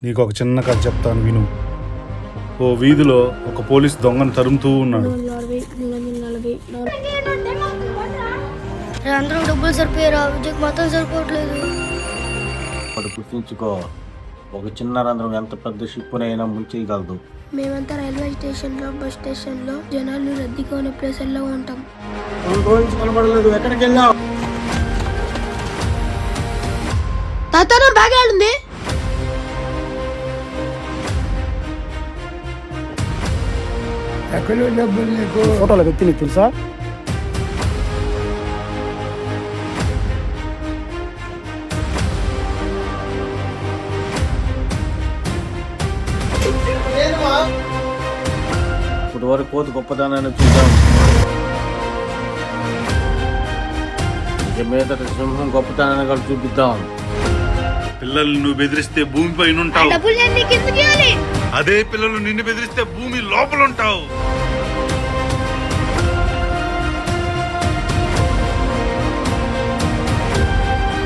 నీకు ఒక చిన్న కథ చెప్తాను విను. ఓ వీధిలో ఒక పోలీస్ దొంగను తరుముతూ ఉన్నాడు. అందరూ డబ్బులు సరిపోయారా? విద్యకు మాత్రం సరిపోవట్లేదు. ఒకటి గుర్తుంచుకో, ఒక చిన్న రంధ్రం ఎంత పెద్ద షిప్పునైనా ముంచేయగలదు. మేమంతా రైల్వే స్టేషన్ లో, బస్ స్టేషన్ లో, జనాలు రద్దీగా ఉన్న ప్లేసుల్లో ఉంటాం. కనబడలేదు, ఎక్కడికి వెళ్ళావు? తాత బ్యాగ్ ఆడుంది. ఎక్కడో డబ్బులు నీకు ఫోటోల వ్యక్తి నీకు తెలుసా? ఇప్పటి వరకు కోతి గొప్పదానాన్ని చూద్దాం, ఇక మీదట సింహం గొప్పతనాన్ని కూడా చూపిద్దాం. పిల్లల్ని నువ్వు బెదిరిస్తే భూమి పైన ఉంటావు, డబ్బులు నేను నీకు ఎందుకు ఇవ్వాలి? అదే పిల్లలు నిన్ను బెదిరిస్తే భూమి లోపల ఉంటావు.